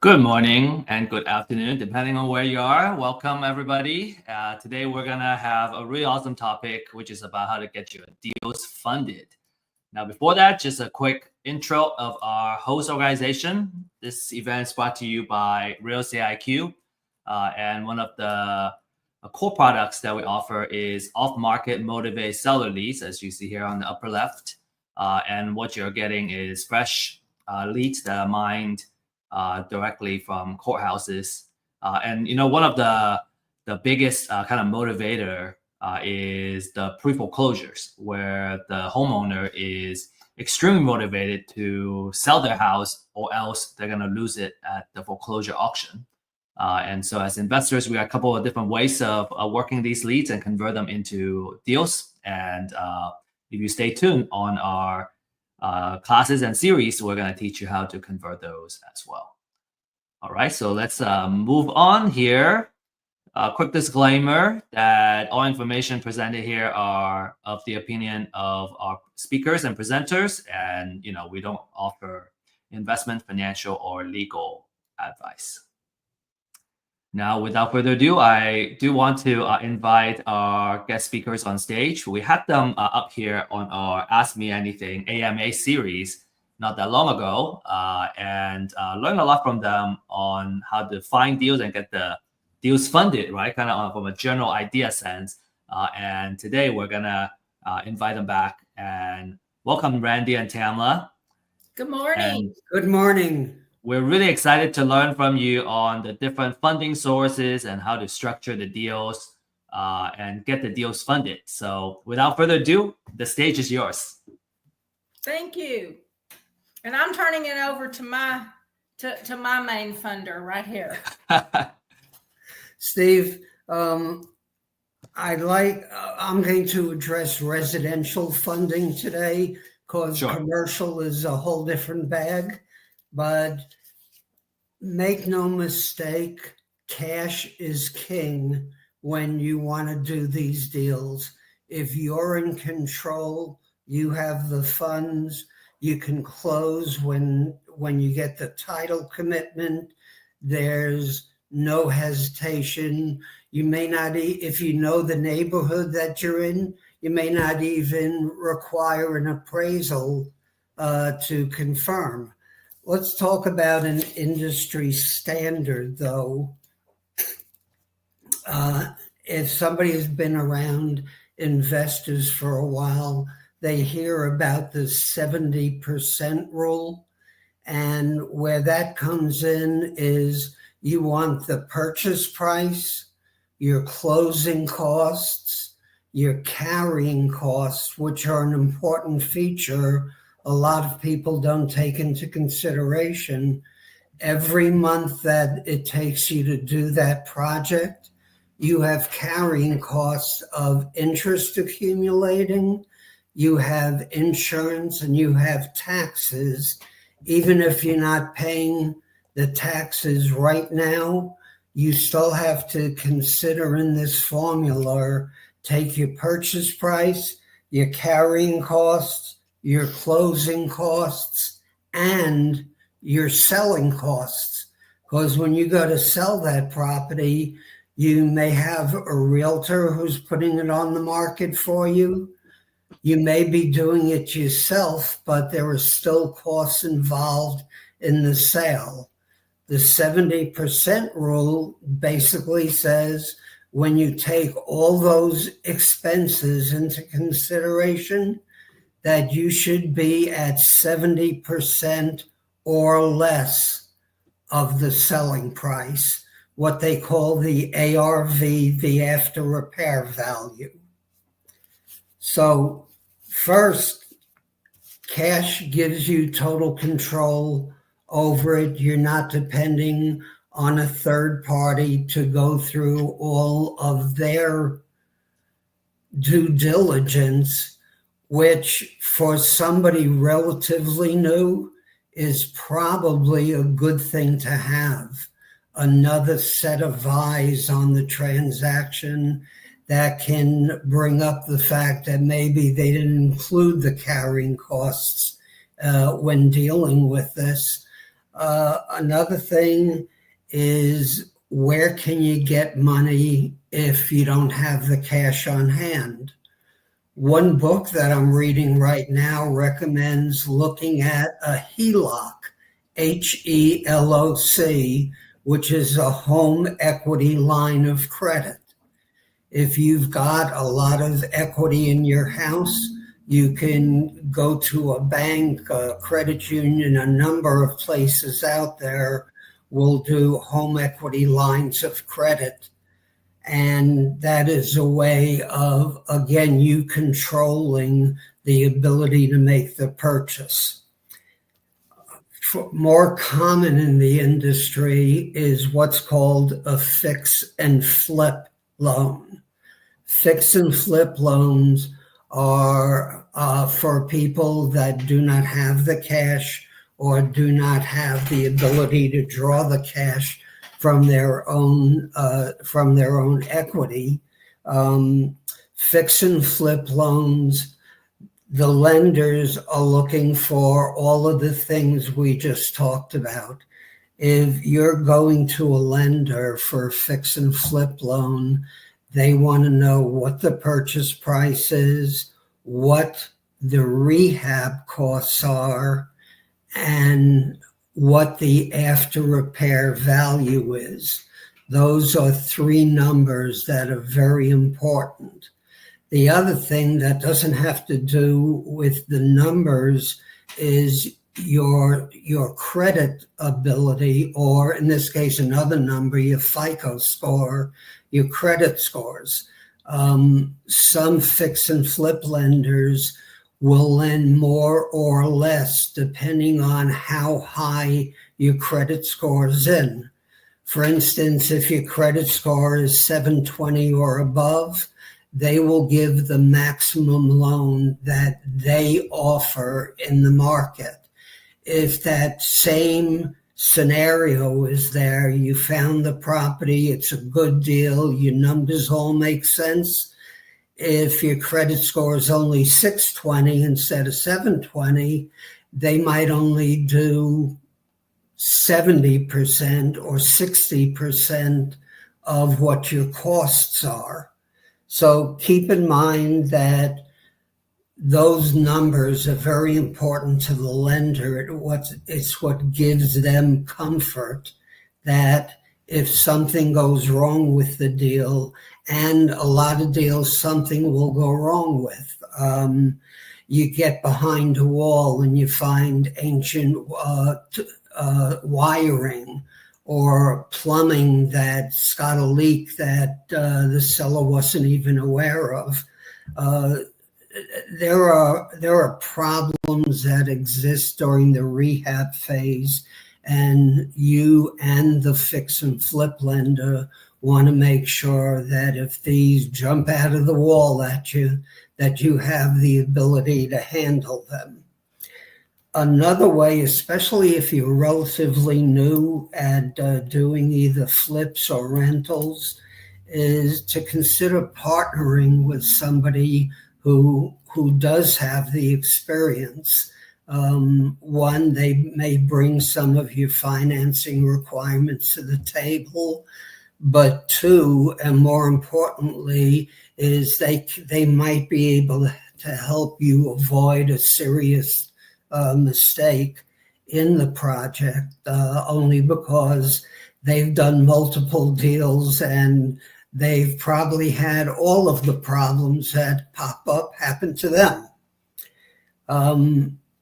Good morning and good afternoon, depending on where you are. Welcome, everybody. Today, we're going to have a really awesome topic, which is about how to get your deals funded. Now, before that, just a quick intro of our host organization. This event is brought to you by Real Estate IQ. And one of the core products that we offer is off-market motivated seller leads, as you see here on the upper left. And what you're getting is fresh leads that are mined directly from courthouses. And one of the biggest kind of motivator is the pre-foreclosures, where the homeowner is extremely motivated to sell their house, or else they're going to lose it at the foreclosure auction. And so as investors, we have a couple of different ways of working these leads and convert them into deals. And if you stay tuned on our classes and series, we're going to teach you how to convert those as well. All right, so let's move on here. A quick disclaimer that all information presented here are of the opinion of our speakers and presenters, and we don't offer investment, financial, or legal advice. Now, without further ado, I do want to invite our guest speakers on stage. We had them up here on our Ask Me Anything AMA series not that long ago, and learned a lot from them on how to find deals and get the deals funded, right? Kind of from a general idea sense. And today we're gonna invite them back and welcome Randy and Tamela. Good morning. Good morning. We're really excited to learn from you on the different funding sources and how to structure the deals and get the deals funded. So without further ado, the stage is yours. Thank you. And I'm turning it over to my main funder right here. Steve, I'm going to address residential funding today because commercial is a whole different bag. But make no mistake, cash is king when you want to do these deals. If you're in control, you have the funds, you can close when you get the title commitment. There's no hesitation. You may not, if you know the neighborhood that you're in, you may not even require an appraisal to confirm. Let's talk about an industry standard, though. If somebody has been around investors for a while, they hear about the 70% rule. And where that comes in is you want the purchase price, your closing costs, your carrying costs, which are an important feature a lot of people don't take into consideration. Every month that it takes you to do that project, you have carrying costs of interest accumulating, you have insurance, and you have taxes. Even if you're not paying the taxes right now, you still have to consider in this formula, take your purchase price, your carrying costs, your closing costs, and your selling costs. Because when you go to sell that property, you may have a realtor who's putting it on the market for you. You may be doing it yourself, but there are still costs involved in the sale. The 70% rule basically says when you take all those expenses into consideration, that you should be at 70% or less of the selling price, what they call the ARV, the after repair value. So first, cash gives you total control over it. You're not depending on a third party to go through all of their due diligence, which for somebody relatively new is probably a good thing to have. Another set of eyes on the transaction that can bring up the fact that maybe they didn't include the carrying costs when dealing with this. Another thing is, where can you get money if you don't have the cash on hand? One book that I'm reading right now recommends looking at a HELOC, HELOC, which is a home equity line of credit. If you've got a lot of equity in your house, you can go to a bank, a credit union, a number of places out there will do home equity lines of credit. And that is a way of, again, you controlling the ability to make the purchase. More common in the industry is what's called a fix and flip loan. Fix and flip loans are for people that do not have the cash or do not have the ability to draw the cash from their own equity. Fix and flip loans, the lenders are looking for all of the things we just talked about. If you're going to a lender for a fix and flip loan, they want to know what the purchase price is, what the rehab costs are, and what the after repair value is. Those are three numbers that are very important. The other thing that doesn't have to do with the numbers is your credit ability, or in this case, another number, your FICO score, your credit scores. Some fix and flip lenders will lend more or less depending on how high your credit score is in. For instance, if your credit score is 720 or above, they will give the maximum loan that they offer in the market. If that same scenario is there, you found the property, it's a good deal, your numbers all make sense. If your credit score is only 620 instead of 720, they might only do 70% or 60% of what your costs are. So keep in mind that those numbers are very important to the lender. It's what gives them comfort that if something goes wrong with the deal, and a lot of deals something will go wrong with. You get behind a wall and you find ancient wiring or plumbing that's got a leak that the seller wasn't even aware of. There are problems that exist during the rehab phase, and you and the fix and flip lender want to make sure that if these jump out of the wall at you, that you have the ability to handle them. Another way, especially if you're relatively new at doing either flips or rentals, is to consider partnering with somebody who does have the experience. One, they may bring some of your financing requirements to the table, but two, and more importantly, is they might be able to help you avoid a serious mistake in the project, only because they've done multiple deals and they've probably had all of the problems that pop up happen to them.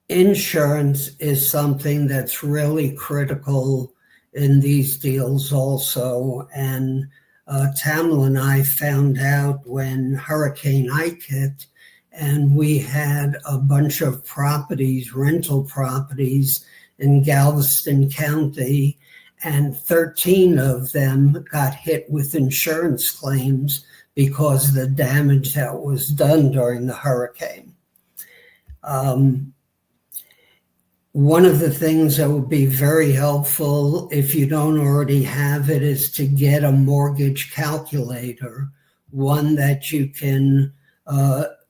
Insurance is something that's really critical in these deals also. And Tamela and I found out when Hurricane Ike hit, and we had a bunch of properties, rental properties in Galveston County, and 13 of them got hit with insurance claims because of the damage that was done during the hurricane. One of the things that would be very helpful, if you don't already have it, is to get a mortgage calculator, one that you can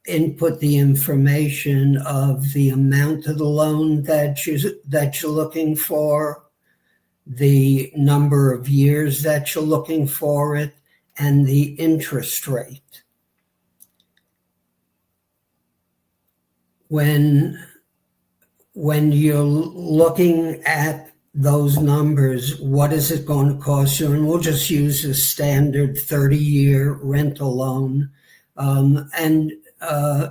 input the information of the amount of the loan that you're looking for, the number of years that you're looking for it, and the interest rate. When you're looking at those numbers, what is it going to cost you? And we'll just use a standard 30-year rental loan.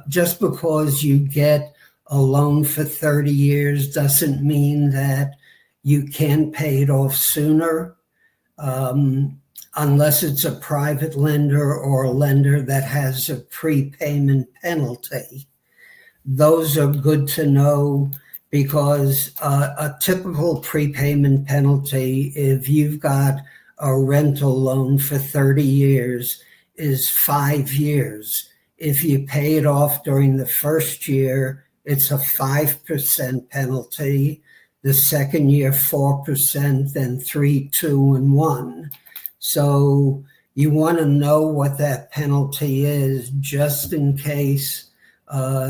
Just because you get a loan for 30 years doesn't mean that you can't pay it off sooner, unless it's a private lender or a lender that has a prepayment penalty. Those are good to know, because a typical prepayment penalty, if you've got a rental loan for 30 years, is 5 years. If you pay it off during the first year, it's a 5% penalty. The second year, 4%, then 3, 2, and 1. So you want to know what that penalty is, just in case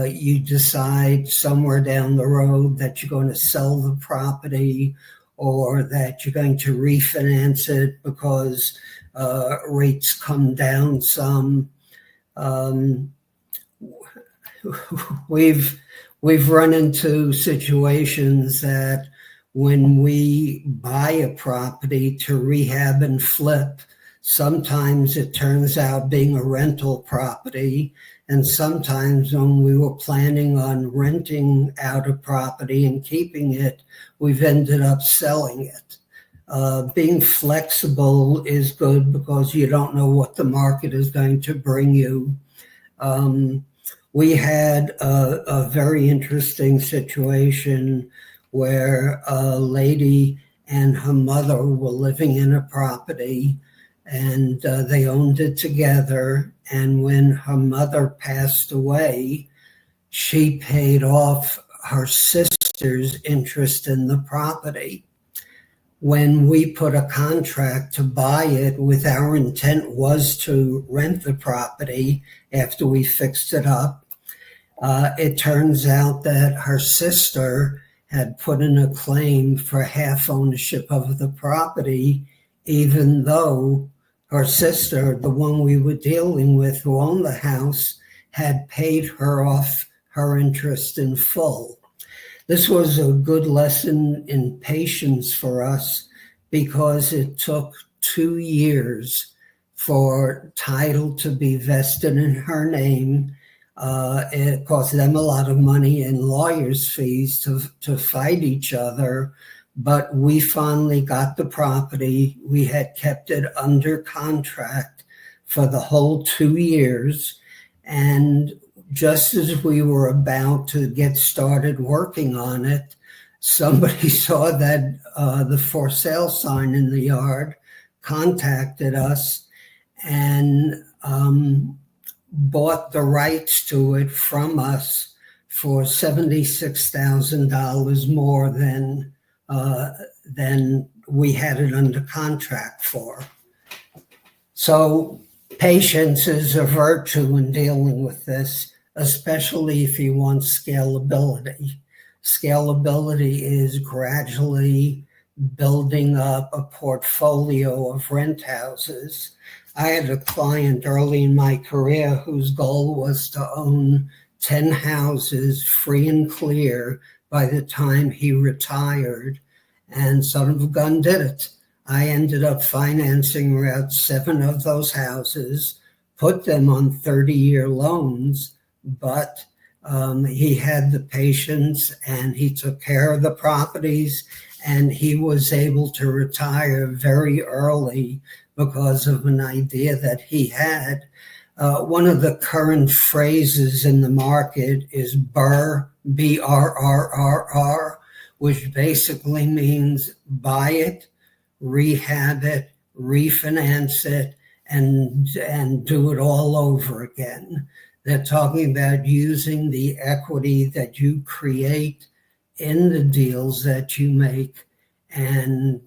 you decide somewhere down the road that you're going to sell the property, or that you're going to refinance it because rates come down some. We've run into situations that when we buy a property to rehab and flip, sometimes it turns out being a rental property. And sometimes when we were planning on renting out a property and keeping it, we've ended up selling it. Being flexible is good, because you don't know what the market is going to bring you. We had a very interesting situation where a lady and her mother were living in a property, and they owned it together. And when her mother passed away, she paid off her sister's interest in the property. When we put a contract to buy it, with our intent was to rent the property after we fixed it up, it turns out that her sister had put in a claim for half ownership of the property, even though her sister, the one we were dealing with who owned the house, had paid her off her interest in full. This was a good lesson in patience for us, because it took 2 years for title to be vested in her name. It cost them a lot of money and lawyers' fees to fight each other. But we finally got the property. We had kept it under contract for the whole 2 years. And just as we were about to get started working on it, somebody saw that the for sale sign in the yard, contacted us, and bought the rights to it from us for $76,000 more than we had it under contract for. So patience is a virtue in dealing with this, especially if you want scalability. Scalability is gradually building up a portfolio of rent houses. I had a client early in my career whose goal was to own 10 houses free and clear by the time he retired, and son of a gun did it. I ended up financing around 7 of those houses, put them on 30-year loans, but he had the patience and he took care of the properties, and he was able to retire very early because of an idea that he had. One of the current phrases in the market is BRRRR, B-R-R-R-R, which basically means buy it, rehab it, refinance it, and do it all over again. They're talking about using the equity that you create in the deals that you make, and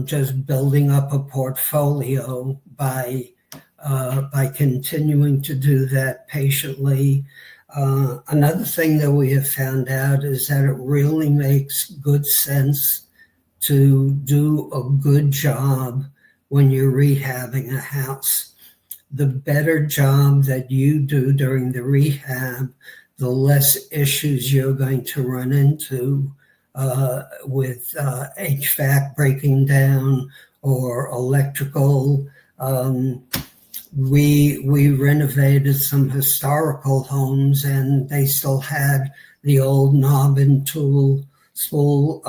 just building up a portfolio by continuing to do that patiently. Another thing that we have found out is that it really makes good sense to do a good job when you're rehabbing a house. The better job that you do during the rehab, the less issues you're going to run into with HVAC breaking down or electrical. We renovated some historical homes, and they still had the old knob and tool spool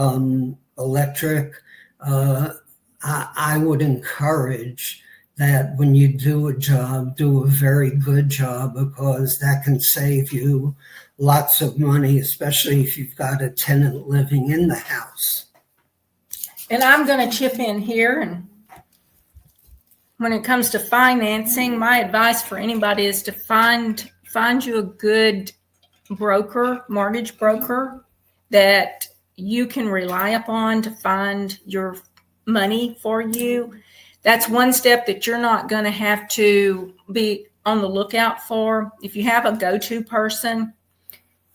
electric. I would encourage that when you do a job, do a very good job, because that can save you lots of money, especially if you've got a tenant living in the house. And I'm going to chip in here. And when it comes to financing, my advice for anybody is to find you a good broker, mortgage broker, that you can rely upon to find your money for you. That's one step that you're not going to have to be on the lookout for. If you have a go-to person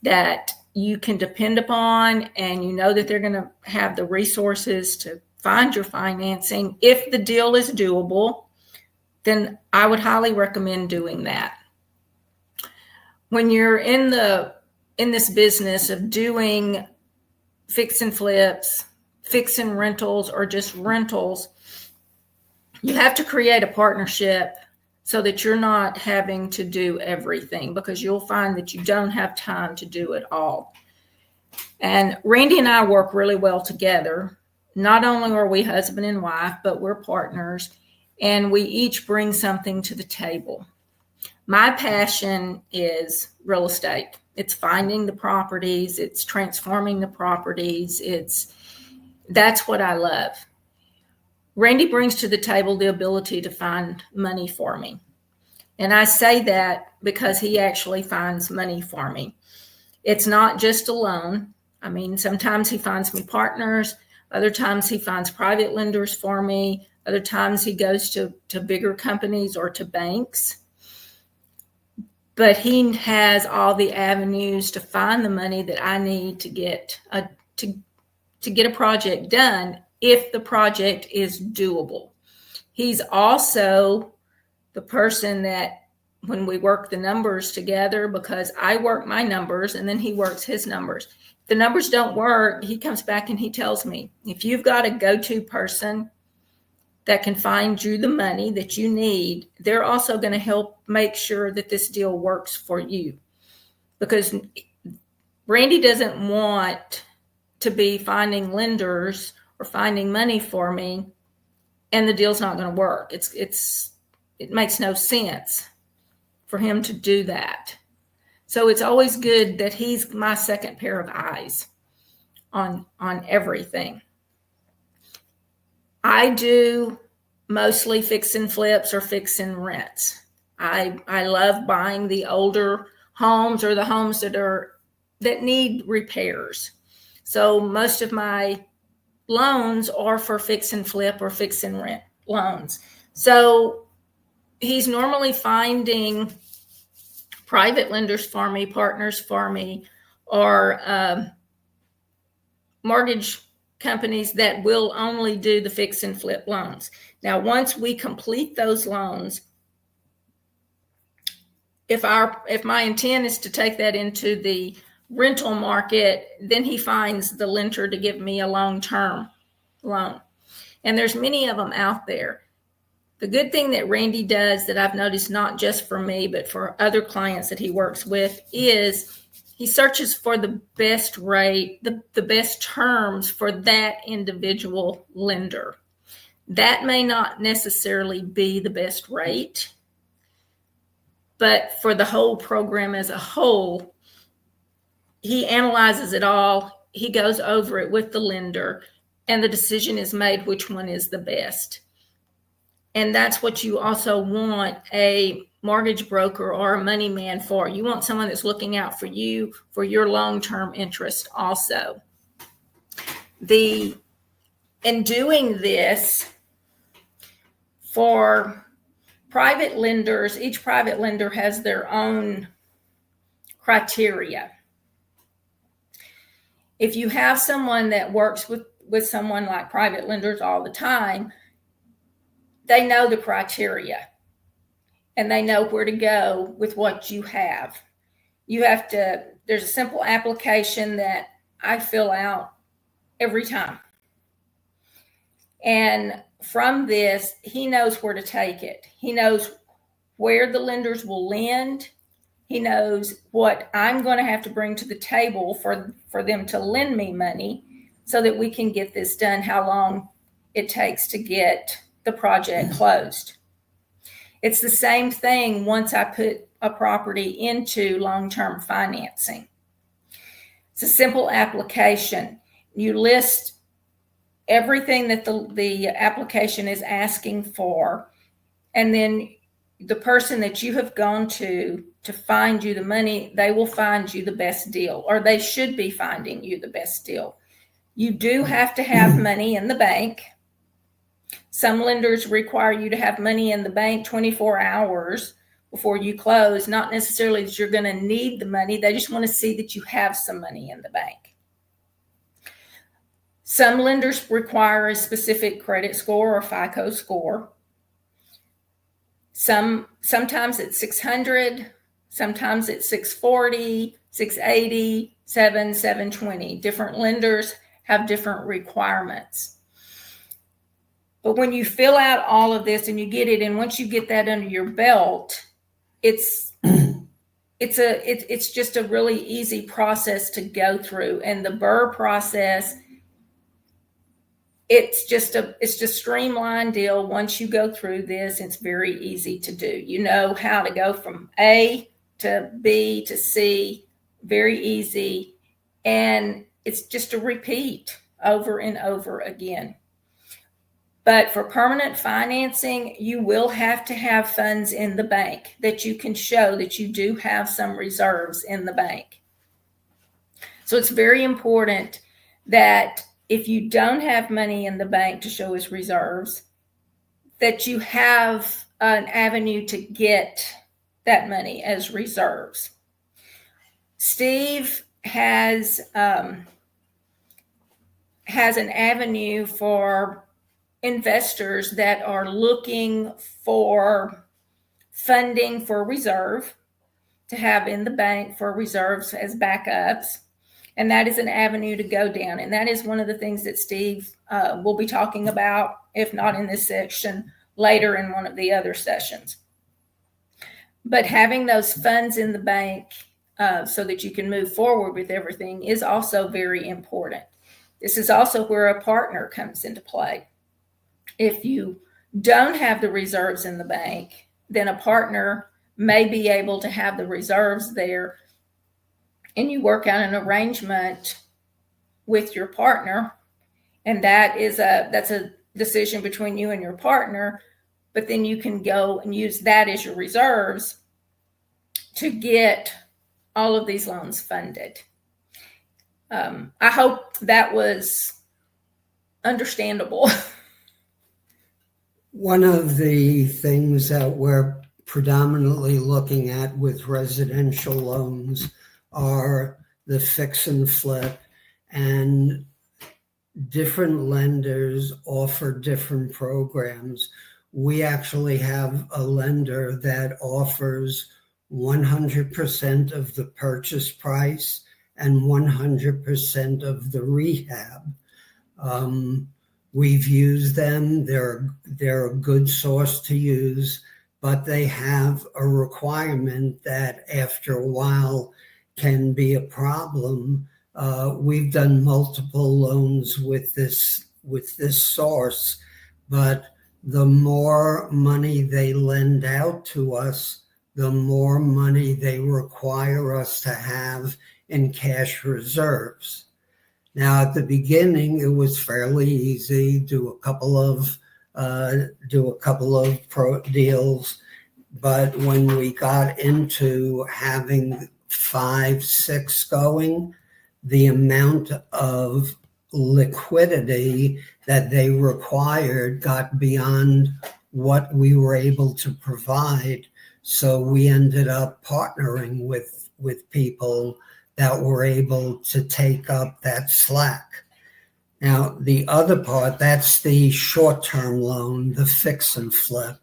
that you can depend upon, and you know that they're going to have the resources to find your financing, if the deal is doable, then I would highly recommend doing that. When you're in this business of doing fix and flips, fix and rentals, or just rentals, you have to create a partnership so that you're not having to do everything, because you'll find that you don't have time to do it all. And Randy and I work really well together. Not only are we husband and wife, but we're partners, and we each bring something to the table. My passion is real estate. It's finding the properties, it's transforming the properties. That's what I love. Randy brings to the table the ability to find money for me. And I say that because he actually finds money for me. It's not just a loan. I mean, sometimes he finds me partners. Other times he finds private lenders for me. Other times he goes to bigger companies or to banks. But he has all the avenues to find the money that I need to get a project done, if the project is doable. He's also the person that, when we work the numbers together, because I work my numbers and then he works his numbers. If the numbers don't work, he comes back and he tells me, if you've got a go-to person that can find you the money that you need, they're also going to help make sure that this deal works for you. Because Randy doesn't want to be finding lenders or finding money for me and the deal's not going to work. It makes no sense for him to do that. So it's always good that he's my second pair of eyes on everything. I do mostly fix and flips or fix and rents. I love buying the older homes or the homes that need repairs. So most of my loans are for fix and flip or fix and rent loans. So he's normally finding private lenders for me, partners for me, or mortgage companies that will only do the fix and flip loans. Now, once we complete those loans, if my intent is to take that into the rental market, then he finds the lender to give me a long-term loan. And there's many of them out there. The good thing that Randy does that I've noticed, not just for me, but for other clients that he works with, is he searches for the best rate, the best terms for that individual lender. That may not necessarily be the best rate, but for the whole program as a whole, he analyzes it all. He goes over it with the lender, and the decision is made which one is the best. And that's what you also want a mortgage broker or a money man for. You want someone that's looking out for you, for your long-term interest also. In doing this, for private lenders, each private lender has their own criteria. If you have someone that works with someone like private lenders all the time, they know the criteria and they know where to go with what you have. There's a simple application that I fill out every time. And from this, he knows where to take it. He knows where the lenders will lend. He knows what I'm going to have to bring to the table for them to lend me money so that we can get this done, how long it takes to get the project closed. It's the same thing once I put a property into long-term financing. It's a simple application. You list everything that the application is asking for, and then the person that you have gone to find you the money, they will find you the best deal, or they should be finding you the best deal. You do have to have money in the bank. Some lenders require you to have money in the bank 24 hours before you close. Not necessarily that you're going to need the money. They just want to see that you have some money in the bank. Some lenders require a specific credit score or FICO score. Sometimes it's 600, sometimes it's 640, 680, 720. Different lenders have different requirements. But when you fill out all of this and you get it, and once you get that under your belt, it's just a really easy process to go through. And the BRRRR process, it's just a streamlined deal. Once you go through this, it's very easy to do. You know how to go from A to B to C, very easy. And it's just a repeat over and over again. But for permanent financing, you will have to have funds in the bank that you can show that you do have some reserves in the bank. So it's very important that if you don't have money in the bank to show as reserves, that you have an avenue to get that money as reserves. Steve has an avenue for investors that are looking for funding for reserve to have in the bank for reserves as backups. And that is an avenue to go down. And that is one of the things that Steve will be talking about, if not in this section, later in one of the other sessions. But having those funds in the bank so that you can move forward with everything is also very important. This is also where a partner comes into play. If you don't have the reserves in the bank, then a partner may be able to have the reserves there, and you work out an arrangement with your partner, and that's a decision between you and your partner. But then you can go and use that as your reserves to get all of these loans funded. I hope that was understandable. One of the things that we're predominantly looking at with residential loans are the fix and flip, and different lenders offer different programs. We actually have a lender that offers 100% of the purchase price and 100% of the rehab. We've used them. They're a good source to use, but they have a requirement that after a while can be a problem. We've done multiple loans with this source, but the more money they lend out to us, the more money they require us to have in cash reserves. Now, at the beginning, it was fairly easy. Do a couple of deals, but when we got into having 5, 6 going, the amount of liquidity that they required got beyond what we were able to provide. So we ended up partnering with people that were able to take up that slack. Now, the other part, that's the short-term loan, the fix and flip.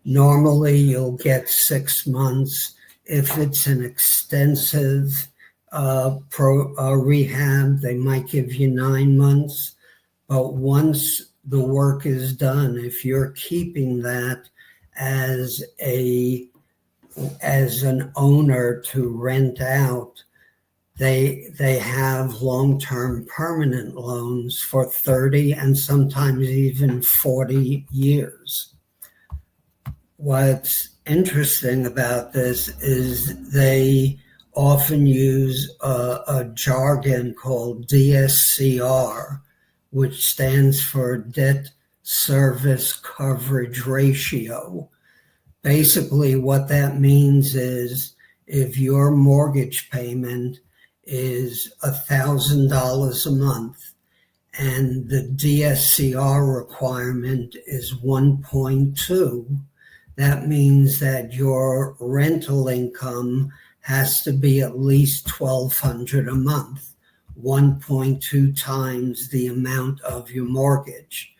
Normally, you'll get 6 months. If it's an extensive rehab, they might give you 9 months. But once the work is done, if you're keeping that as an owner to rent out, they have long-term permanent loans for 30 and sometimes even 40 years. What's interesting about this is they often use a jargon called DSCR, which stands for Debt Service Coverage Ratio. Basically, what that means is if your mortgage payment is $1,000 a month and the DSCR requirement is 1.2, that means that your rental income has to be at least $1,200 a month, 1.2 times the amount of your mortgage.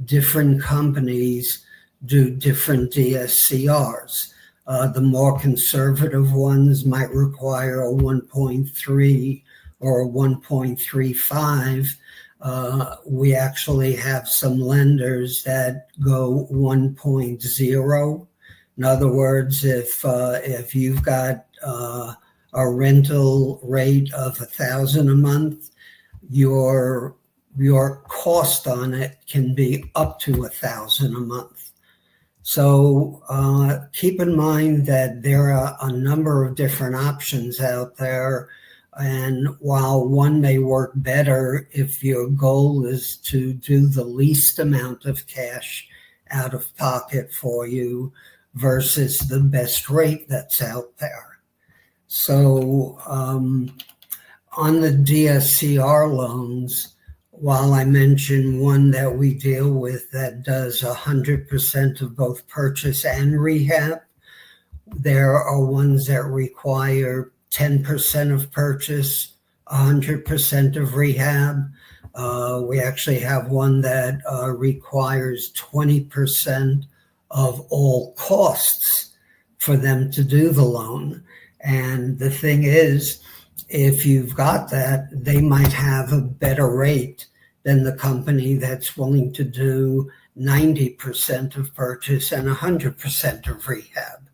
Different companies do different DSCRs. The more conservative ones might require a 1.3 or a 1.35. We actually have some lenders that go 1.0. In other words, if you've got a rental rate of $1,000 a month, your cost on it can be up to $1,000 a month. So keep in mind that there are a number of different options out there. And while one may work better if your goal is to do the least amount of cash out of pocket for you versus the best rate that's out there. So on the DSCR loans, while I mentioned one that we deal with that does 100% of both purchase and rehab, there are ones that require 10% of purchase, 100% of rehab. We actually have one that requires 20% of all costs for them to do the loan. And the thing is, if you've got that, they might have a better rate than the company that's willing to do 90% of purchase and 100% of rehab.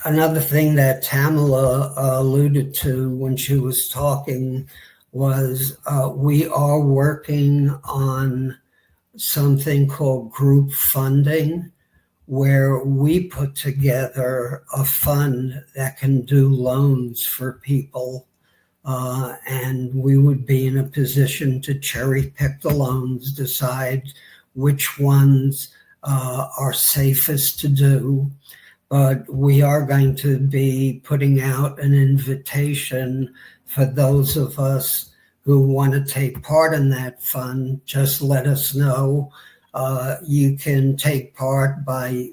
Another thing that Tamela alluded to when she was talking was we are working on something called group funding, where we put together a fund that can do loans for people, and we would be in a position to cherry pick the loans, decide which ones are safest to do. But we are going to be putting out an invitation for those of us who want to take part in that fund. Just let us know. You can take part by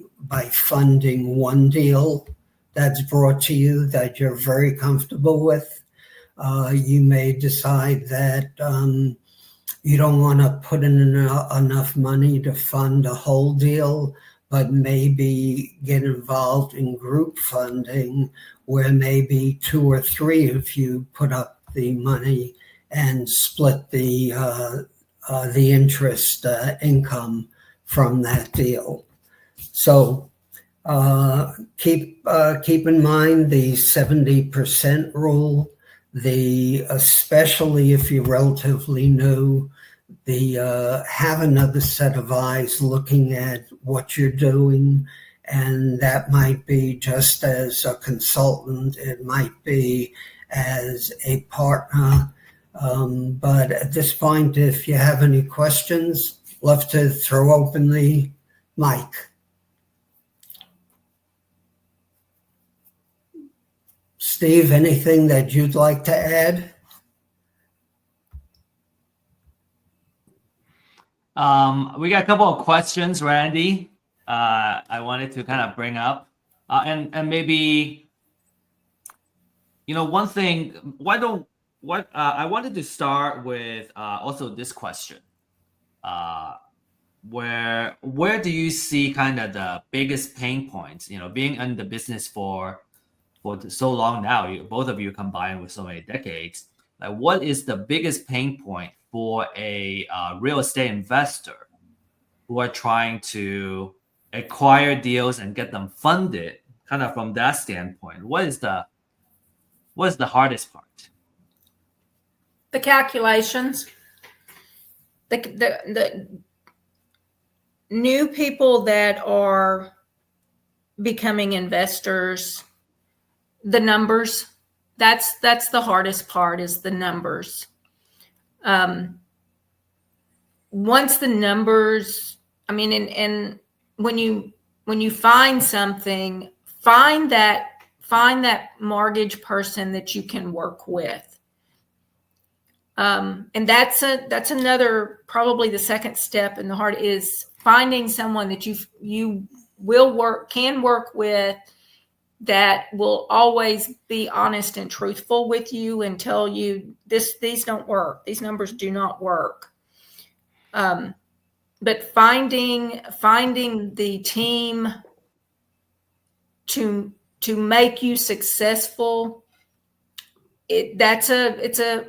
funding one deal that's brought to you that you're very comfortable with. You may decide that you don't want to put in enough money to fund a whole deal, but maybe get involved in group funding where maybe 2 or 3 of you put up the money and split the interest income from that deal. So keep in mind the 70% rule. Especially if you're relatively new, have another set of eyes looking at what you're doing, and that might be just as a consultant, it might be as a partner. But at this point, if you have any questions, love to throw open the mic. Steve, anything that you'd like to add? We got a couple of questions, Randy. I wanted to kind of bring up, and maybe, one thing. Why don't what I wanted to start with also this question. Where do you see kind of the biggest pain points? Being in the business for so long now, both of you combined with so many decades. Like, what is the biggest pain point for a real estate investor who are trying to acquire deals and get them funded? Kind of from that standpoint, what is the hardest part? The calculations. The new people that are becoming investors, the numbers, that's the hardest part, is the numbers. Once the numbers, I mean, and when you find something, find that mortgage person that you can work with. And that's another, probably the second step in the heart, is finding someone that you can work with, that will always be honest and truthful with you and tell you these don't work. These numbers do not work. But finding the team to make you successful, it's a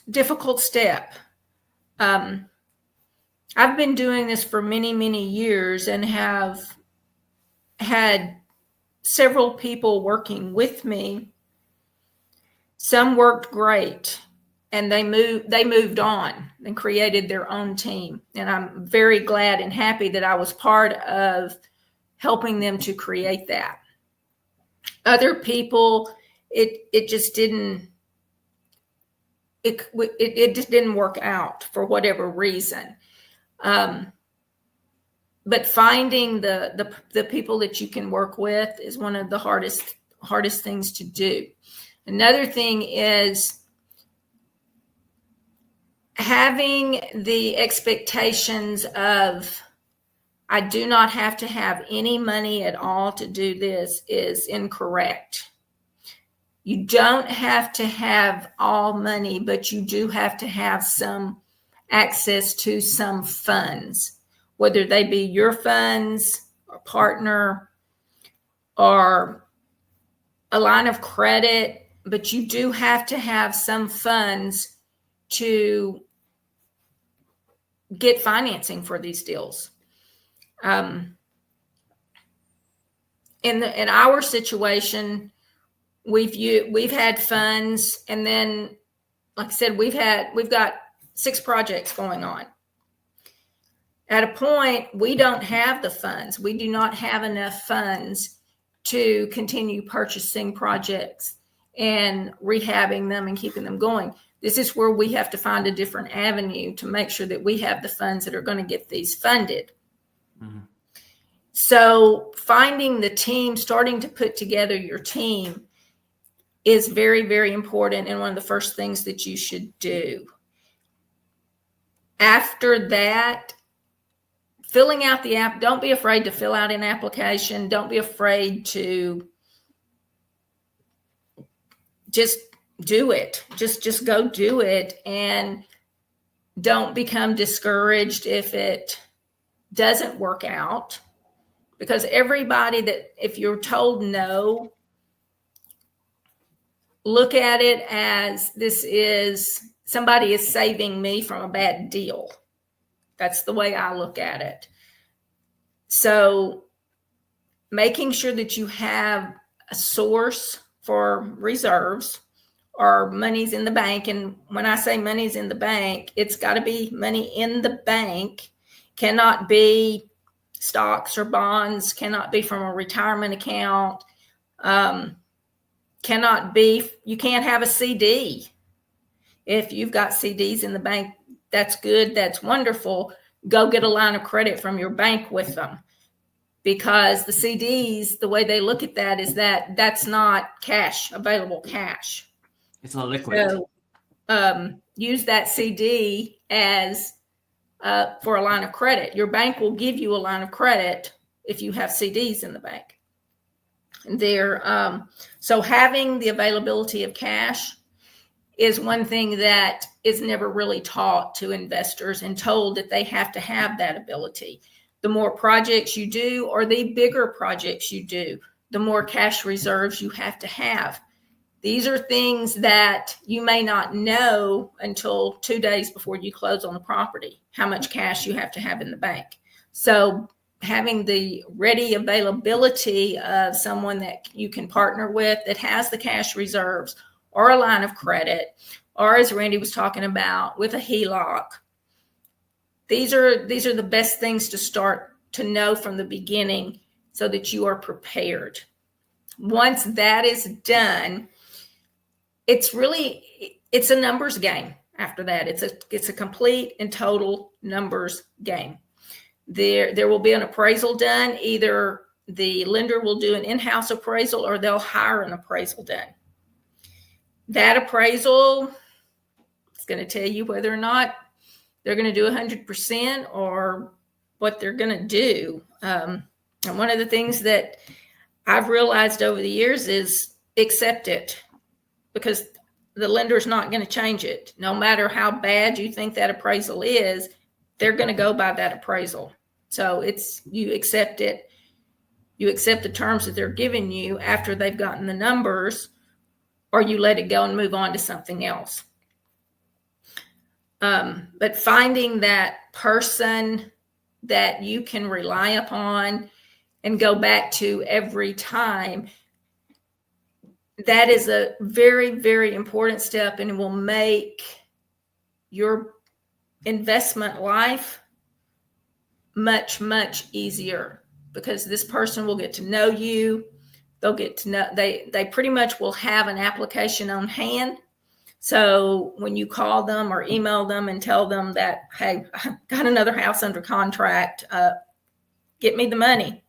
difficult step. I've been doing this for many, many years and have had several people working with me. Some worked great, and they moved on and created their own team. And I'm very glad and happy that I was part of helping them to create that. Other people, it just didn't work out for whatever reason. But finding the people that you can work with is one of the hardest things to do. Another thing is having the expectations of, I do not have to have any money at all to do this, is incorrect. You don't have to have all money, but you do have to have some access to some funds, whether they be your funds or partner or a line of credit, but you do have to have some funds to get financing for these deals. In our situation, we've had funds, and then, like I said, we've got 6 projects going on. At a point, we don't have the funds. We do not have enough funds to continue purchasing projects and rehabbing them and keeping them going. This is where we have to find a different avenue to make sure that we have the funds that are going to get these funded. Mm-hmm. So finding the team, starting to put together your team, is very, very important, and one of the first things that you should do. After that, filling out the app, don't be afraid to fill out an application. Don't be afraid to just do it. Just go do it, and don't become discouraged if it doesn't work out, because everybody that, if you're told no, look at it as somebody is saving me from a bad deal. That's the way I look at it. So making sure that you have a source for reserves or money's in the bank. And when I say money's in the bank, it's got to be money in the bank. Cannot be stocks or bonds, cannot be from a retirement account. You can't have a CD. If you've got CDs in the bank, that's good. That's wonderful. Go get a line of credit from your bank with them, because the CDs, the way they look at that is that that's not cash, available cash. It's not liquid. So use that CD as for a line of credit. Your bank will give you a line of credit if you have CDs in the bank. So having the availability of cash is one thing that is never really taught to investors and told that they have to have that ability. The more projects you do, or the bigger projects you do, the more cash reserves you have to have. These are things that you may not know until 2 days before you close on the property, how much cash you have to have in the bank. So having the ready availability of someone that you can partner with that has the cash reserves, or a line of credit, or as Randy was talking about, with a HELOC. These are the best things to start to know from the beginning so that you are prepared. Once that is done, it's a numbers game. After that, it's a complete and total numbers game. There will be an appraisal done. Either the lender will do an in-house appraisal or they'll hire an appraisal done. That appraisal is going to tell you whether or not they're going to do 100% or what they're going to do. And one of the things that I've realized over the years is accept it, because the lender's not going to change it. No matter how bad you think that appraisal is, they're going to go by that appraisal. So you accept it. You accept the terms that they're giving you after they've gotten the numbers, or you let it go and move on to something else. But finding that person that you can rely upon and go back to every time, that is a very, very important step, and it will make your investment life much, much easier, because this person will get to know you. They'll get to know, they pretty much will have an application on hand. So when you call them or email them and tell them that, hey, I've got another house under contract, get me the money.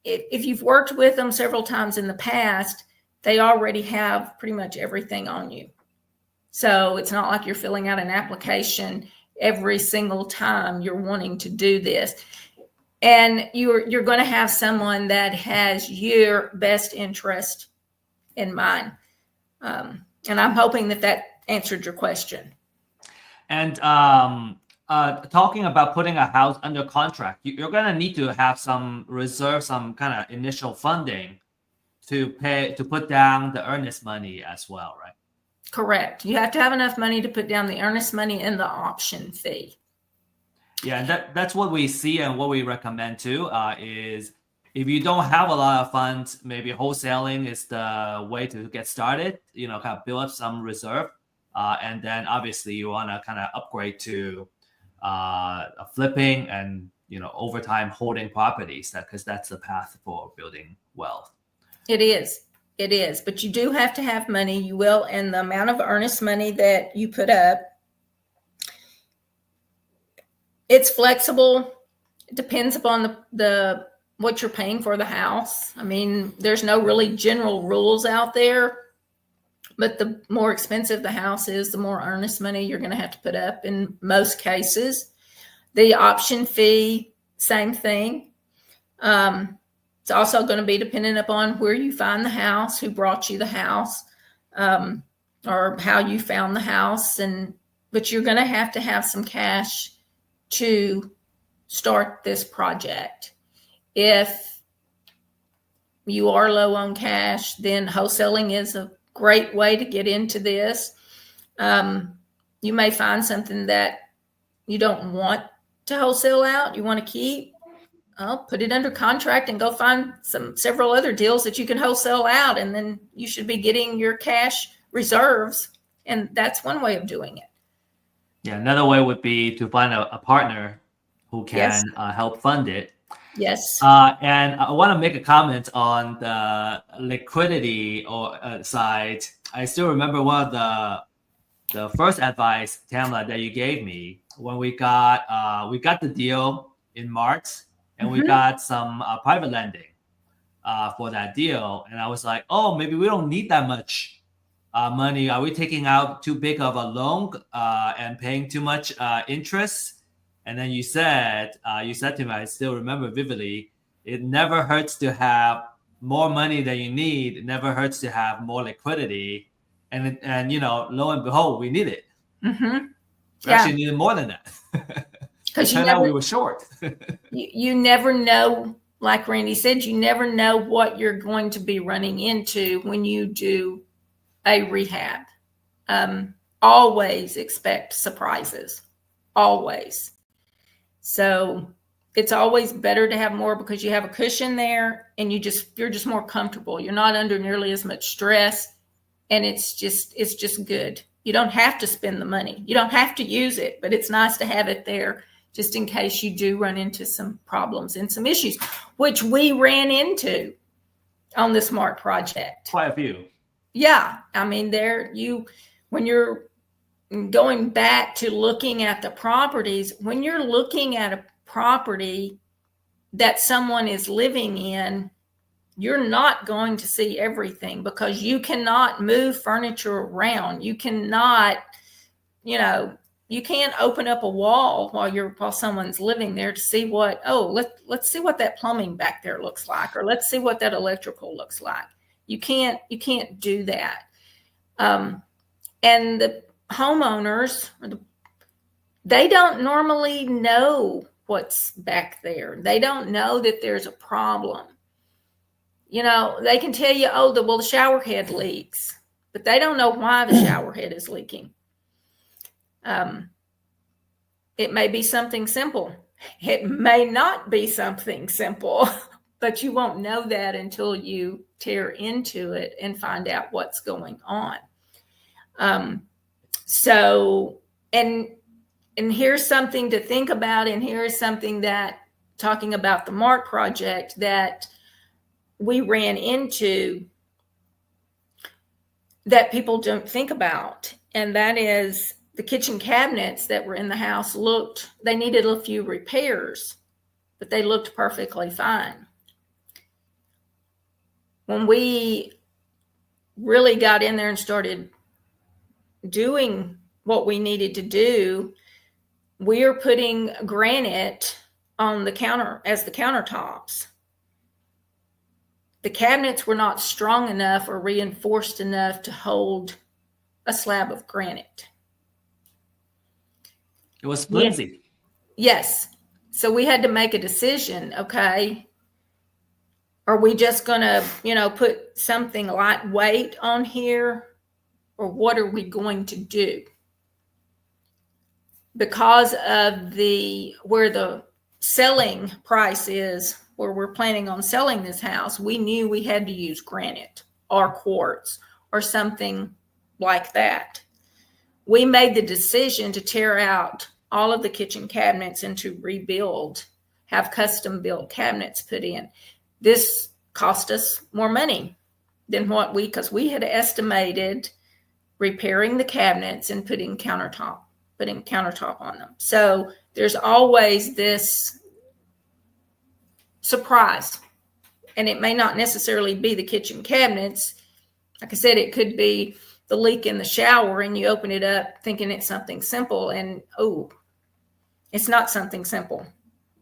If you've worked with them several times in the past, they already have pretty much everything on you. So it's not like you're filling out an application every single time you're wanting to do this. And you're going to have someone that has your best interest in mind. And I'm hoping that answered your question. And talking about putting a house under contract, you're going to need to have some reserve, some kind of initial funding to put down the earnest money as well, right? Correct. You have to have enough money to put down the earnest money and the option fee. Yeah, and that's what we see and what we recommend too, is if you don't have a lot of funds, maybe wholesaling is the way to get started, kind of build up some reserve. And then obviously you want to kind of upgrade to flipping and, over time holding properties, because that's the path for building wealth. It is. But you do have to have money. You will. And the amount of earnest money that you put up, it's flexible. It depends upon the what you're paying for the house. I mean, there's no really general rules out there, but the more expensive the house is, the more earnest money you're going to have to put up in most cases. The option fee, same thing. It's also going to be dependent upon where you find the house, who brought you the house, or how you found the house. But you're going to have some cash to start this project. If you are low on cash, then wholesaling is a great way to get into this. You may find something that you don't want to wholesale out, you want to keep. I'll put it under contract and go find several other deals that you can wholesale out, and then you should be getting your cash reserves. And that's one way of doing it. Yeah, another way would be to find a partner who can help fund it. Yes. And I want to make a comment on the liquidity side. I still remember one of the first advice, Tamela, that you gave me when we got the deal in March, and we got some private lending for that deal. And I was like, oh, maybe we don't need that much money. Are we taking out too big of a loan and paying too much interest? And then you said to me, I still remember vividly, it never hurts to have more money than you need. It never hurts to have more liquidity. And lo and behold, we need it. Mm-hmm. We actually needed more than that. Because turned out we were short. you never know, like Randy said, you never know what you're going to be running into when you do a rehab. Always expect surprises. Always. So it's always better to have more because you have a cushion there and you're just more comfortable. You're not under nearly as much stress, and it's just good. You don't have to spend the money. You don't have to use it, but it's nice to have it there just in case you do run into some problems and some issues, which we ran into on the SMART project. Quite a few. Yeah. I mean, when you're going back to looking at the properties, when you're looking at a property that someone is living in, you're not going to see everything because you cannot move furniture around. You cannot, you can't open up a wall while someone's living there to see let's see what that plumbing back there looks like, or let's see what that electrical looks like. You can't do that. And the homeowners, they don't normally know what's back there. They don't know that there's a problem. They can tell you, the shower head leaks, but they don't know why the shower head is leaking. It may be something simple. It may not be something simple, but you won't know that until you tear into it and find out what's going on. And here's something to think about, and here's something that, talking about the MART project, that we ran into that people don't think about, and that is the kitchen cabinets that were in the house they needed a few repairs, but they looked perfectly fine. When we really got in there and started doing what we needed to do, we are putting granite on the counter as the countertops. The cabinets were not strong enough or reinforced enough to hold a slab of granite. It was flimsy. Yes. So we had to make a decision. Okay. Are we just going to, put something lightweight on here, or what are we going to do? Because of where the selling price is, where we're planning on selling this house, we knew we had to use granite or quartz or something like that. We made the decision to tear out all of the kitchen cabinets and to rebuild, have custom built cabinets put in. This cost us more money than because we had estimated repairing the cabinets and putting countertop on them. So there's always this surprise, and it may not necessarily be the kitchen cabinets. Like I said, it could be the leak in the shower, and you open it up thinking it's something simple, and it's not something simple.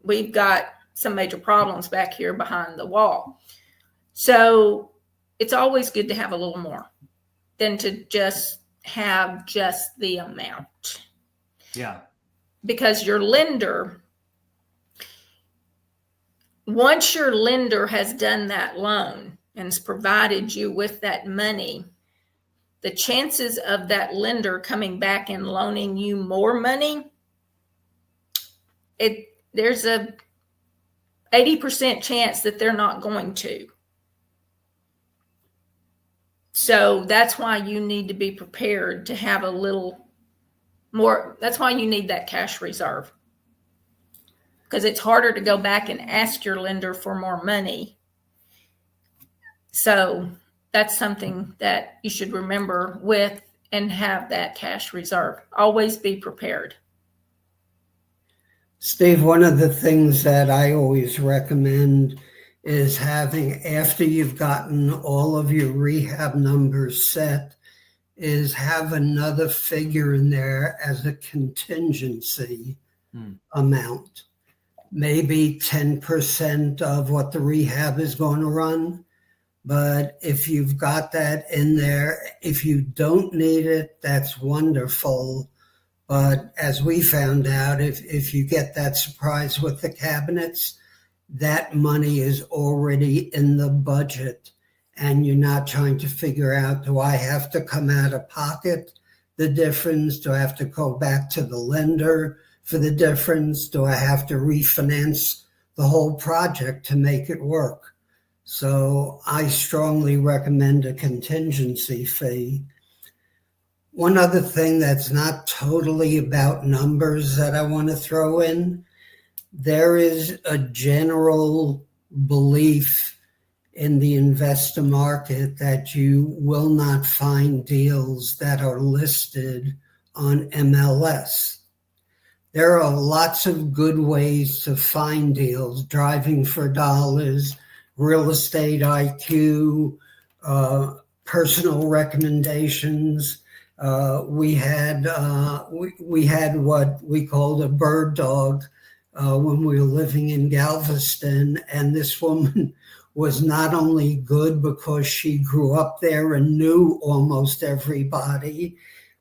We've got some major problems back here behind the wall. So it's always good to have a little more than to just have just the amount. Yeah. Because your lender, once your lender has done that loan and has provided you with that money, the chances of that lender coming back and loaning you more money, there's a 80% chance that they're not going to. So that's why you need to be prepared to have a little more. That's why you need that cash reserve, because it's harder to go back and ask your lender for more money. So that's something that you should remember with and have that cash reserve. Always be prepared. Steve, one of the things that I always recommend is having, after you've gotten all of your rehab numbers set, is have another figure in there as a contingency amount. Maybe 10% of what the rehab is going to run, But if you've got that in there, if you don't need it, that's wonderful. But as we found out, if you get that surprise with the cabinets, that money is already in the budget, and you're not trying to figure out, do I have to come out of pocket the difference? Do I have to go back to the lender for the difference? Do I have to refinance the whole project to make it work? So I strongly recommend a contingency fee. One other thing that's not totally about numbers that I want to throw in, there is a general belief in the investor market that you will not find deals that are listed on MLS. There are lots of good ways to find deals: Driving for Dollars, Real Estate IQ, personal recommendations. We had what we called a bird dog when we were living in Galveston, and this woman was not only good because she grew up there and knew almost everybody,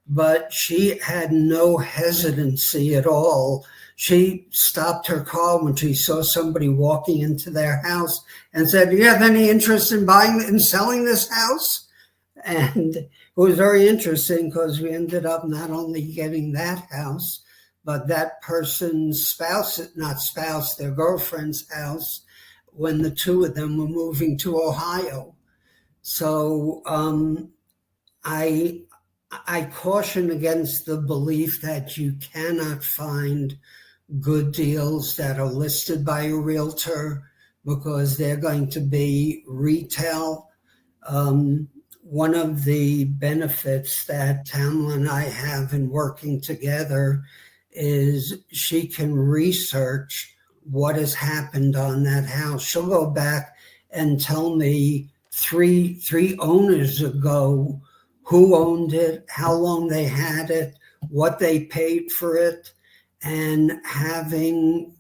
but she had no hesitancy at all. She stopped her car when she saw somebody walking into their house and said, "Do you have any interest in buying and selling this house?" And it was very interesting because we ended up not only getting that house, but that person's spouse, not spouse, their girlfriend's house, when the two of them were moving to Ohio. So I caution against the belief that you cannot find good deals that are listed by a realtor because they're going to be retail. One of the benefits that Tamela and I have in working together is she can research what has happened on that house. She'll go back and tell me three owners ago who owned it, how long they had it, what they paid for it, and having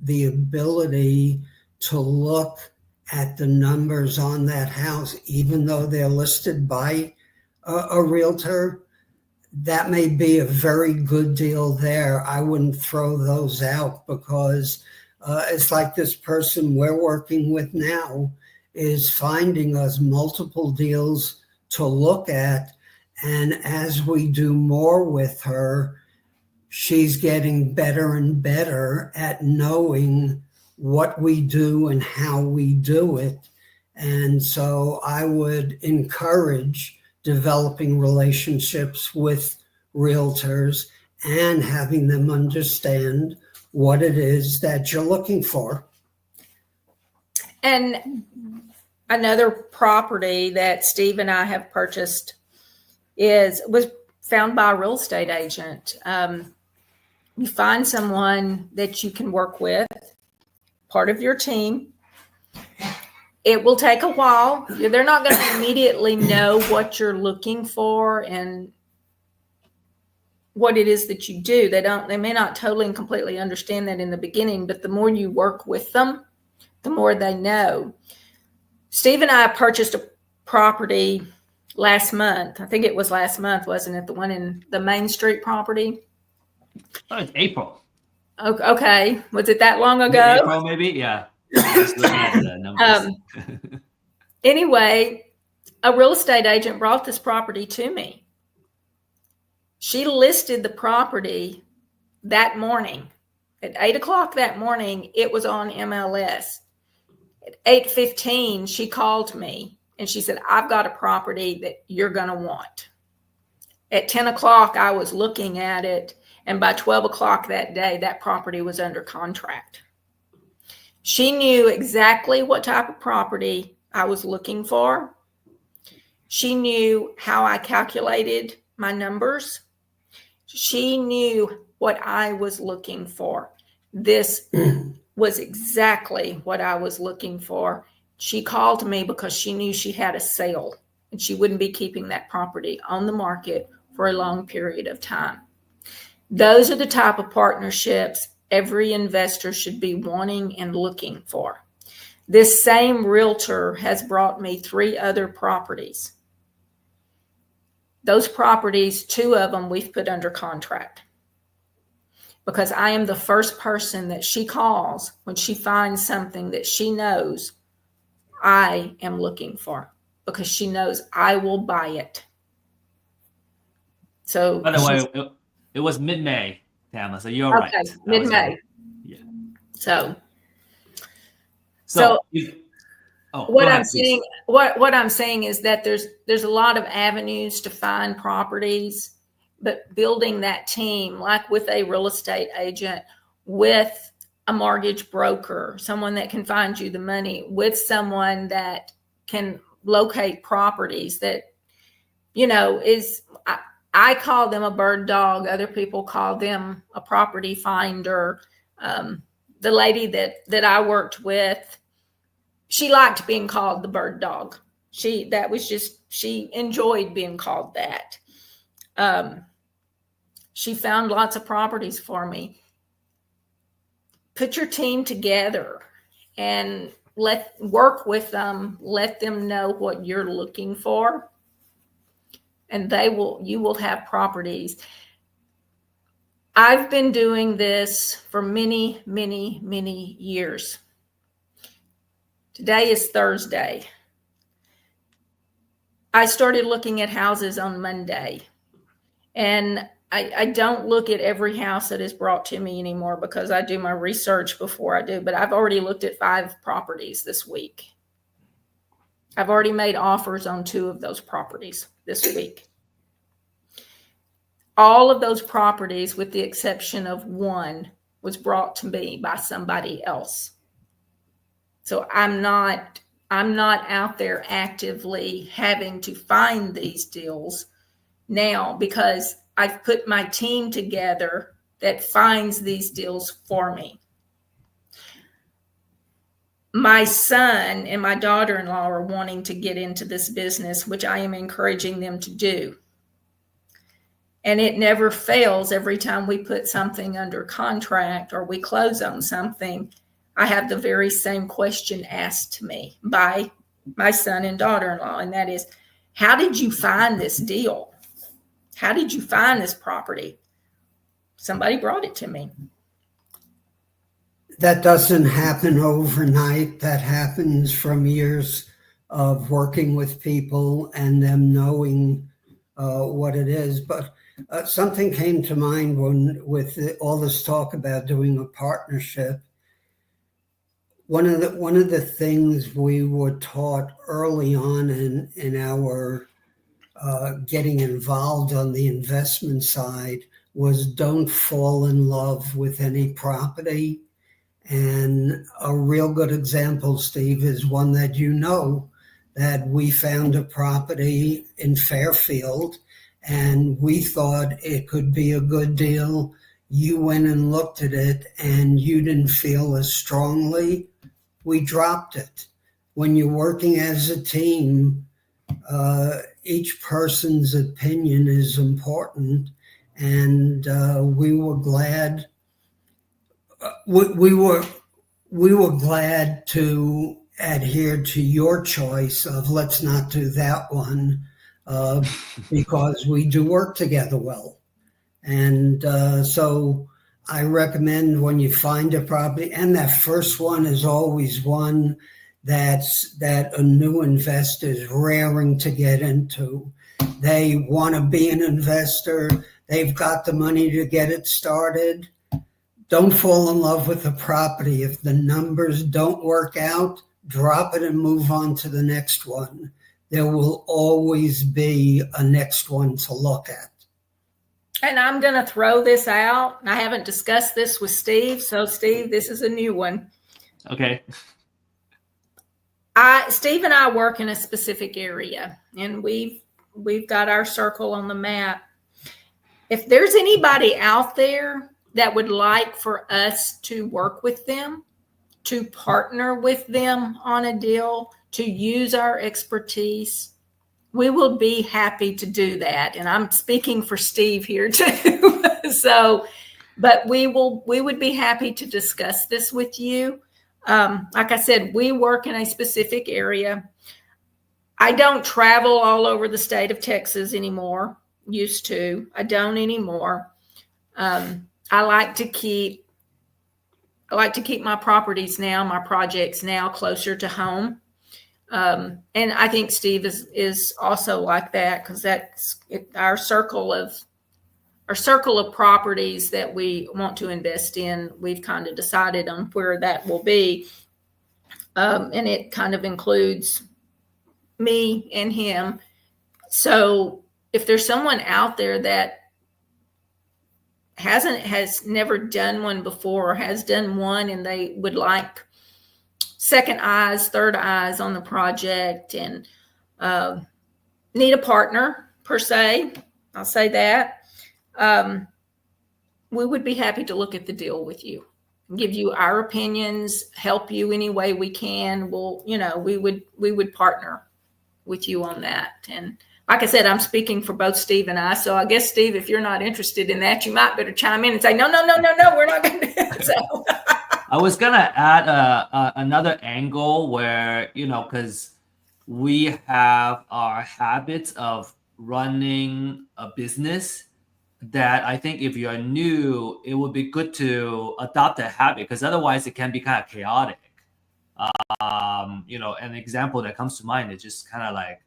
the ability to look at the numbers on that house, even though they're listed by a realtor, that may be a very good deal there. I wouldn't throw those out because it's like this person we're working with now is finding us multiple deals to look at. And as we do more with her, she's getting better and better at knowing what we do and how we do it. And so I would encourage developing relationships with realtors and having them understand what it is that you're looking for. And another property that Steve and I have purchased was found by a real estate agent. You find someone that you can work with, part of your team. It will take a while. They're not going to immediately know what you're looking for and what it is that you do. They may not totally and completely understand that in the beginning, but the more you work with them, the more they know. Steve and I purchased a property last month. I think it was last month, wasn't it? The one in the Main Street property. Oh, it's April. Okay. Was it that long ago? April, maybe? Yeah. Just looking at the numbers. Anyway, a real estate agent brought this property to me. She listed the property that morning. At 8 o'clock that morning, it was on MLS. At 8:15, she called me and she said, "I've got a property that you're going to want." At 10 o'clock, I was looking at it. And by 12 o'clock that day, that property was under contract. She knew exactly what type of property I was looking for. She knew how I calculated my numbers. She knew what I was looking for. This was exactly what I was looking for. She called me because she knew she had a sale and she wouldn't be keeping that property on the market for a long period of time. Those are the type of partnerships every investor should be wanting and looking for. This same realtor has brought me 3 other properties. Those properties, 2 of them we've put under contract, because I am the first person that she calls when she finds something that she knows I am looking for, because she knows I will buy it. So, by the way, it was mid-May, Tamela, so you're okay, right. mid-May. Yeah. So what what I'm saying is that there's a lot of avenues to find properties, but building that team, like with a real estate agent, with a mortgage broker, someone that can find you the money, with someone that can locate properties that, is, I call them a bird dog. Other people call them a property finder. The lady that I worked with, she liked being called the bird dog. She enjoyed being called that. She found lots of properties for me. Put your team together and work with them. Let them know what you're looking for, and you will have properties. I've been doing this for many, many, many years. Today is Thursday. I started looking at houses on Monday, and I don't look at every house that is brought to me anymore because I do my research before I do, but I've already looked at 5 properties this week. I've already made offers on 2 of those properties this week. All of those properties, with the exception of 1, was brought to me by somebody else. So I'm not out there actively having to find these deals now, because I've put my team together that finds these deals for me. My son and my daughter-in-law are wanting to get into this business, which I am encouraging them to do. And it never fails. Every time we put something under contract or we close on something, I have the very same question asked to me by my son and daughter-in-law. And that is, how did you find this deal? How did you find this property? Somebody brought it to me. That doesn't happen overnight. That happens from years of working with people and them knowing what it is. But something came to mind with all this talk about doing a partnership. One of the things we were taught early on in our getting involved on the investment side was, don't fall in love with any property. And a real good example, Steve, is one that that we found a property in Fairfield and we thought it could be a good deal. You went and looked at it and you didn't feel as strongly. We dropped it. When you're working as a team, each person's opinion is important, and we were glad. We were glad to adhere to your choice of let's not do that one because we do work together well, and so I recommend when you find a property, and that first one is always one that a new investor is raring to get into. They want to be an investor. They've got the money to get it started. Don't fall in love with the property. If the numbers don't work out, drop it and move on to the next one. There will always be a next one to look at. And I'm going to throw this out. I haven't discussed this with Steve. So, Steve, this is a new one. Okay. Steve and I work in a specific area, and we've got our circle on the map. If there's anybody out there that would like for us to work with them, to partner with them on a deal, to use our expertise, we will be happy to do that. And I'm speaking for Steve here too. But we would be happy to discuss this with you. Like I said, we work in a specific area. I don't travel all over the state of Texas anymore. Used to. I don't anymore. I like to keep my properties now, my projects now closer to home. And I think Steve is also like that, because that's our circle of properties that we want to invest in. We've kind of decided on where that will be. And it kind of includes me and him. So if there's someone out there that has never done one before, or has done one, and they would like second eyes, third eyes on the project, and need a partner per se, I'll say that, we would be happy to look at the deal with you, give you our opinions, help you any way we can. We would partner with you on that. And like I said, I'm speaking for both Steve and I. So I guess, Steve, if you're not interested in that, you might better chime in and say, no, we're not going to do it. So. I was going to add another angle where, because we have our habits of running a business, that I think if you're new, it would be good to adopt that habit, because otherwise it can be kind of chaotic. An example that comes to mind is just kind of like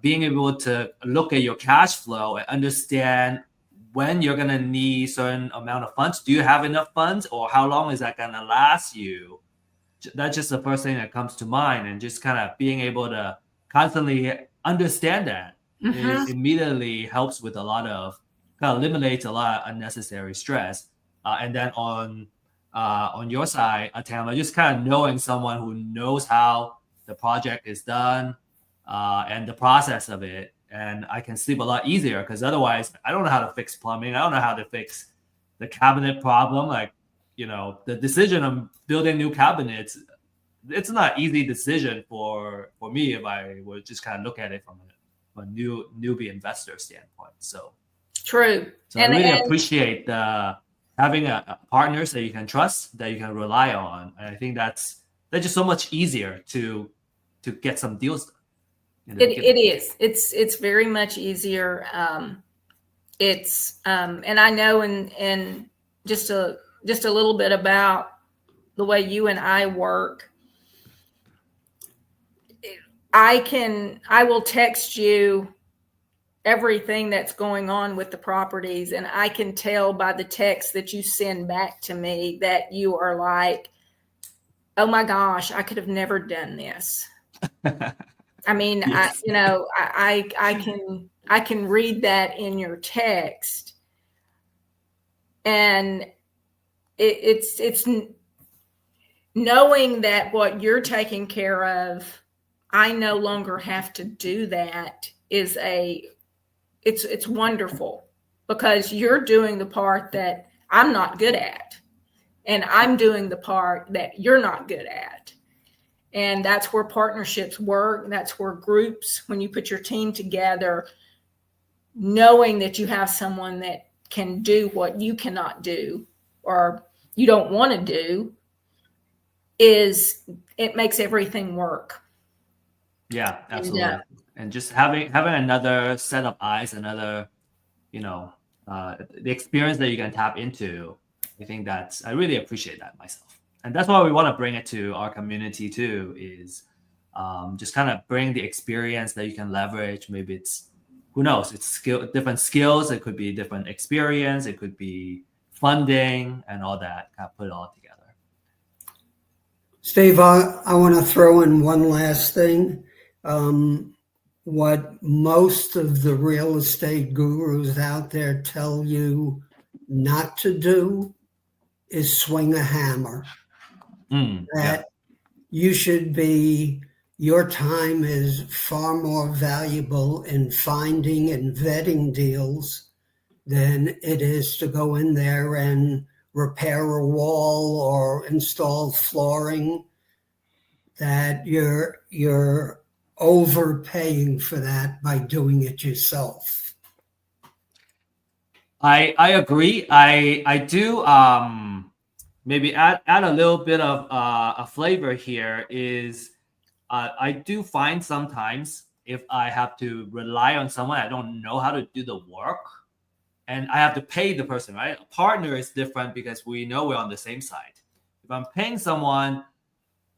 being able to look at your cash flow and understand when you're going to need certain amount of funds. Do you have enough funds, or how long is that going to last you? That's just the first thing that comes to mind. And just kind of being able to constantly understand that immediately helps with kind of eliminates a lot of unnecessary stress. And then on your side, Tamela, just kind of knowing someone who knows how the project is done and the process of it, and I can sleep a lot easier, because otherwise I don't know how to fix plumbing. I don't know how to fix the cabinet problem. Like, the decision of building new cabinets, it's not an easy decision for me if I would just kind of look at it from a newbie investor standpoint. So true. So I really appreciate having partners that you can trust, that you can rely on. And I think that's just so much easier to get some deals done. It is. It's very much easier. And I know, and just a little bit about the way you and I work. I will text you everything that's going on with the properties, and I can tell by the text that you send back to me that you are like, oh my gosh, I could have never done this. I mean, yes. I can read that in your text, and it's knowing that what you're taking care of, I no longer have to do that it's wonderful, because you're doing the part that I'm not good at, and I'm doing the part that you're not good at. And that's where partnerships work. That's where groups, when you put your team together, knowing that you have someone that can do what you cannot do or you don't want to do, it makes everything work. Yeah, absolutely. And just having another set of eyes, another, the experience that you can tap into, I really appreciate that myself. And that's why we want to bring it to our community too, is just kind of bring the experience that you can leverage. Maybe it's, who knows, it's different skills. It could be different experience. It could be funding and all that, kind of put it all together. Steve, I want to throw in one last thing. What most of the real estate gurus out there tell you not to do is swing a hammer. Your time is far more valuable in finding and vetting deals than it is to go in there and repair a wall or install flooring. That you're overpaying for that by doing it yourself. I agree. I do maybe add a little bit of a flavor here is I do find sometimes if I have to rely on someone, I don't know how to do the work, and I have to pay the person, right? A partner is different because we know we're on the same side. If I'm paying someone,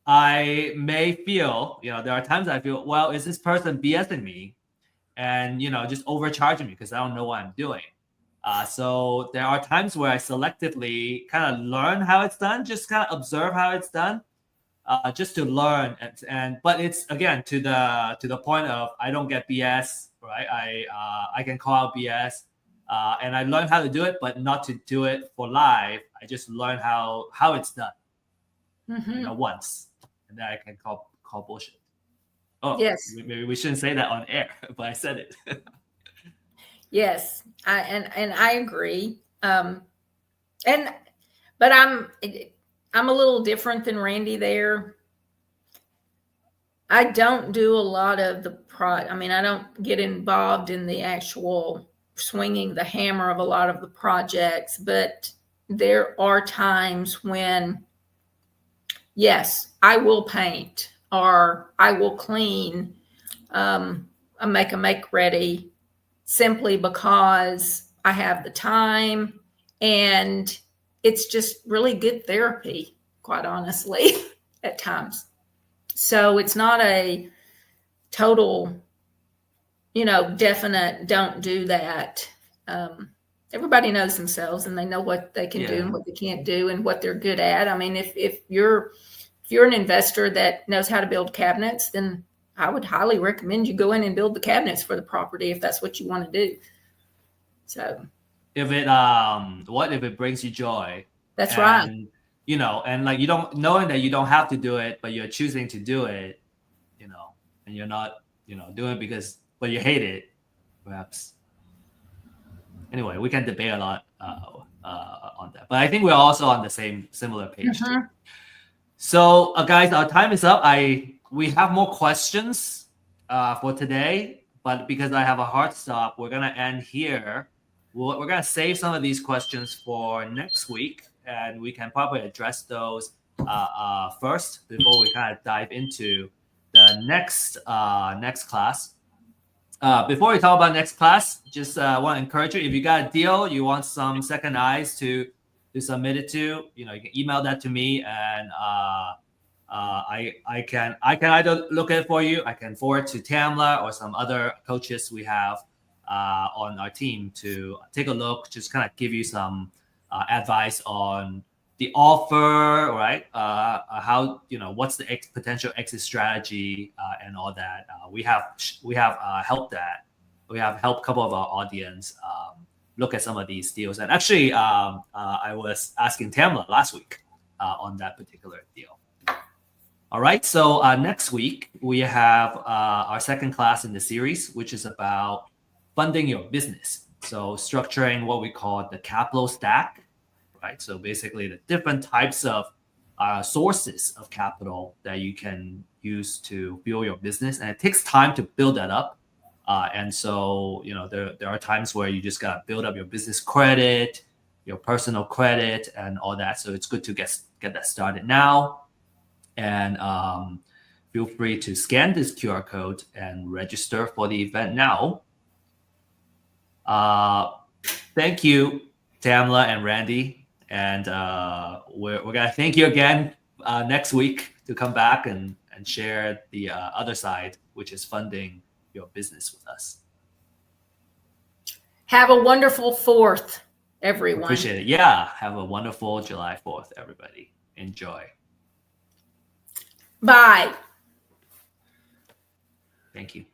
I may feel, there are times I feel, well, is this person BSing me and, just overcharging me because I don't know what I'm doing. So there are times where I selectively kind of learn how it's done, just kind of observe how it's done, just to learn. But it's again to the point of I don't get BS, right? I can call out BS, and I learn how to do it, but not to do it for live. I just learn how it's done, once, and then I can call bullshit. Oh, Yes. Maybe we shouldn't say that on air, but I said it. Yes, I agree. But I'm a little different than Randy there. I don't do a lot of I don't get involved in the actual swinging the hammer of a lot of the projects, but there are times when, yes, I will paint or I will clean, I make a make ready, simply because I have the time, and it's just really good therapy, quite honestly, at times. So it's not a total, definite don't do that. Everybody knows themselves, and they know what they can do and what they can't do and what they're good at. I mean, if you're an investor that knows how to build cabinets, then I would highly recommend you go in and build the cabinets for the property if that's what you want to do. So if it what if it brings you joy? That's right. And like knowing that you don't have to do it, but you're choosing to do it, and you're not, doing it but you hate it, perhaps. Anyway, we can debate a lot on that, but I think we're also on the similar page. Too. So guys, our time is up. We have more questions for today, but because I have a hard stop, we're going to end here. We're going to save some of these questions for next week, and we can probably address those first before we kind of dive into the next class. Before we talk about next class, just want to encourage you, if you got a deal, you want some second eyes to submit it to, you can email that to me, and I can either look at it for you. I can forward to Tamela or some other coaches we have on our team to take a look, just kind of give you some advice on the offer, right? How, what's the potential exit strategy and all that. We have helped that. We have helped a couple of our audience look at some of these deals. And actually, I was asking Tamela last week on that particular deal. All right, so next week we have our second class in the series, which is about funding your business. So structuring what we call the capital stack, right? So basically the different types of sources of capital that you can use to build your business. And it takes time to build that up. And so, there are times where you just got to build up your business credit, your personal credit, and all that. So it's good to get that started now. And feel free to scan this QR code and register for the event now. Thank you, Tamela and Randy. And we're going to thank you again next week to come back and share the other side, which is funding your business with us. Have a wonderful 4th, everyone. Appreciate it. Yeah. Have a wonderful July 4th, everybody. Enjoy. Bye. Thank you.